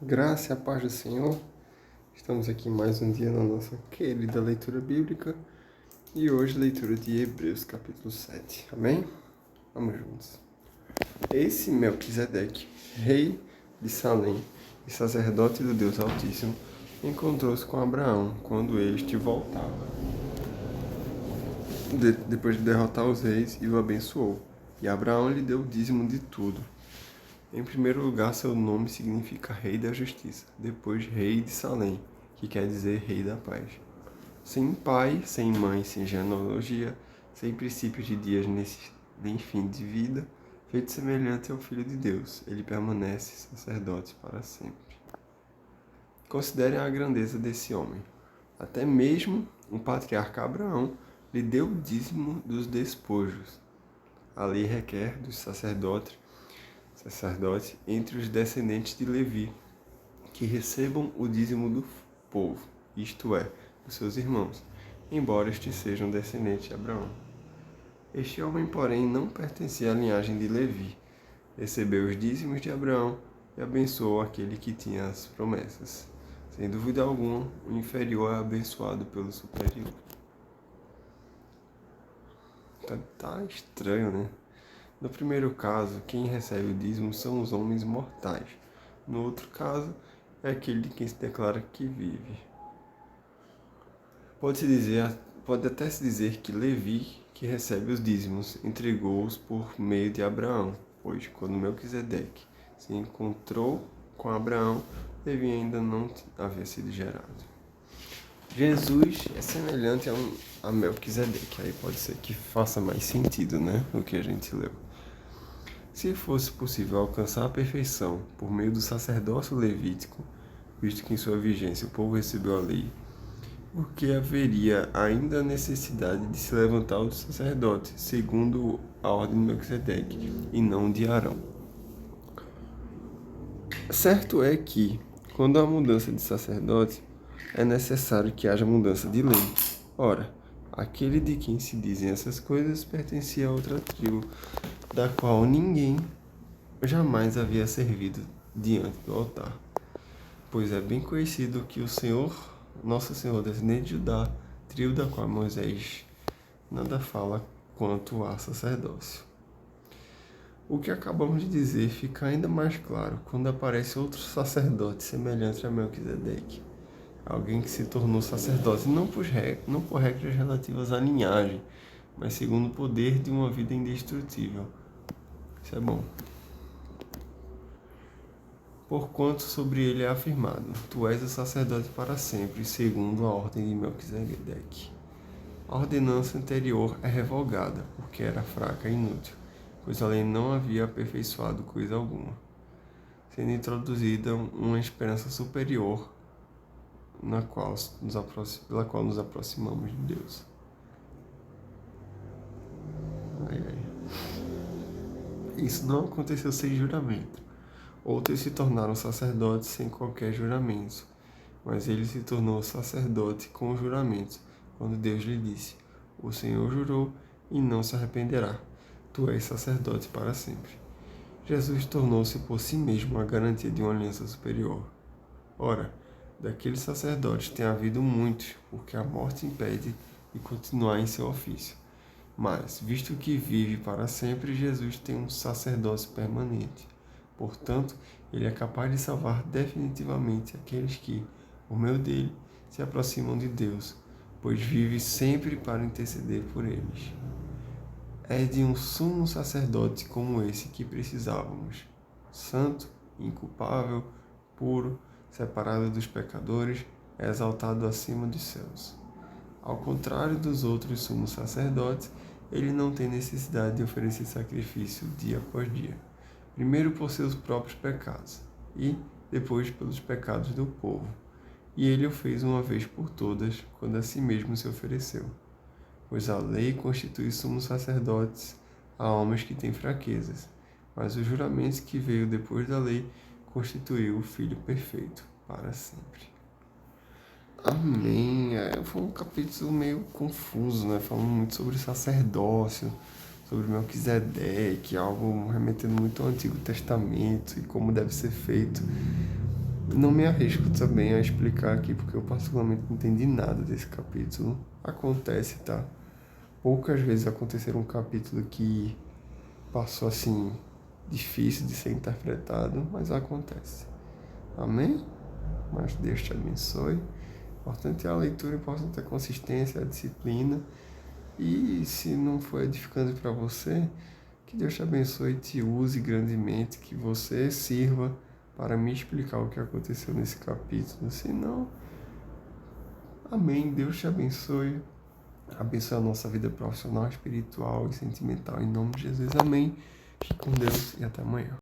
Graça e a paz do Senhor. Estamos aqui mais um dia na nossa querida leitura bíblica e hoje leitura de Hebreus capítulo 7. Amém? Vamos juntos. Esse Melquisedeque, rei de Salém e sacerdote do Deus Altíssimo, encontrou-se com Abraão quando este voltava, depois de derrotar os reis, e o abençoou. E Abraão lhe deu o dízimo de tudo. Em primeiro lugar, seu nome significa Rei da Justiça, depois Rei de Salém, que quer dizer Rei da Paz. Sem pai, sem mãe, sem genealogia, sem princípios de dias nem fim de vida, feito semelhante ao Filho de Deus, ele permanece sacerdote para sempre. Considerem a grandeza desse homem. Até mesmo o patriarca Abraão lhe deu o dízimo dos despojos. A lei requer dos sacerdote entre os descendentes de Levi, que recebam o dízimo do povo, isto é, dos seus irmãos, embora estes sejam descendentes de Abraão. Este homem, porém, não pertencia à linhagem de Levi, recebeu os dízimos de Abraão e abençoou aquele que tinha as promessas. Sem dúvida alguma, o inferior é abençoado pelo superior. Tá estranho, né? No primeiro caso, quem recebe o dízimo são os homens mortais. No outro caso, é aquele de quem se declara que vive. Pode até se dizer que Levi, que recebe os dízimos, entregou-os por meio de Abraão, pois quando Melquisedeque se encontrou com Abraão, Levi ainda não havia sido gerado. Jesus é semelhante a Melquisedeque, aí pode ser que faça mais sentido, né, o que a gente leu. Se fosse possível alcançar a perfeição por meio do sacerdócio levítico, visto que em sua vigência o povo recebeu a lei, por que haveria ainda a necessidade de se levantar o sacerdote, segundo a ordem de Melquisedeque, e não de Arão? Certo é que, quando há mudança de sacerdote, é necessário que haja mudança de lei. Ora, aquele de quem se dizem essas coisas pertencia a outra tribo, da qual ninguém jamais havia servido diante do altar. Pois é bem conhecido que o Senhor, nosso Senhor, descendente de Judá, tribo da qual Moisés nada fala quanto a sacerdócio. O que acabamos de dizer fica ainda mais claro quando aparece outro sacerdote semelhante a Melquisedeque, alguém que se tornou sacerdote não por regras relativas à linhagem, mas segundo o poder de uma vida indestrutível. Isso é bom. Porquanto sobre ele é afirmado: Tu és o sacerdote para sempre, segundo a ordem de Melquisedeque. A ordenança anterior é revogada, porque era fraca e inútil, pois a lei não havia aperfeiçoado coisa alguma, sendo introduzida uma esperança superior, pela qual nos aproximamos de Deus. Isso não aconteceu sem juramento. Outros se tornaram sacerdotes sem qualquer juramento, mas ele se tornou sacerdote com juramento, quando Deus lhe disse: O Senhor jurou e não se arrependerá. Tu és sacerdote para sempre. Jesus tornou-se por si mesmo a garantia de uma aliança superior. Ora, daqueles sacerdotes tem havido muitos, porque a morte impede de continuar em seu ofício. Mas, visto que vive para sempre, Jesus tem um sacerdócio permanente. Portanto, ele é capaz de salvar definitivamente aqueles que, por meio dele, se aproximam de Deus, pois vive sempre para interceder por eles. É de um sumo sacerdote como esse que precisávamos, santo, inculpável, puro, separado dos pecadores, exaltado acima dos céus. Ao contrário dos outros sumos sacerdotes, ele não tem necessidade de oferecer sacrifício dia após dia. Primeiro por seus próprios pecados, e depois pelos pecados do povo. E ele o fez uma vez por todas, quando a si mesmo se ofereceu. Pois a lei constitui sumos sacerdotes a homens que têm fraquezas, mas o juramento que veio depois da lei constituiu o Filho perfeito para sempre. Amém. Foi um capítulo meio confuso, né? Falando muito sobre sacerdócio, sobre Melquisedeque, algo remetendo muito ao Antigo Testamento e como deve ser feito. Não me arrisco também a explicar aqui, porque eu particularmente não entendi nada desse capítulo. Acontece, tá? Poucas vezes aconteceram um capítulo que passou assim, difícil de ser interpretado, mas acontece. Amém? Mas Deus te abençoe. Importante é a leitura, importante é a consistência, a disciplina. E se não for edificante para você, que Deus te abençoe e te use grandemente, que você sirva para me explicar o que aconteceu nesse capítulo. Se não, amém. Deus te abençoe. Abençoe a nossa vida profissional, espiritual e sentimental. Em nome de Jesus, amém. Fique com Deus e até amanhã.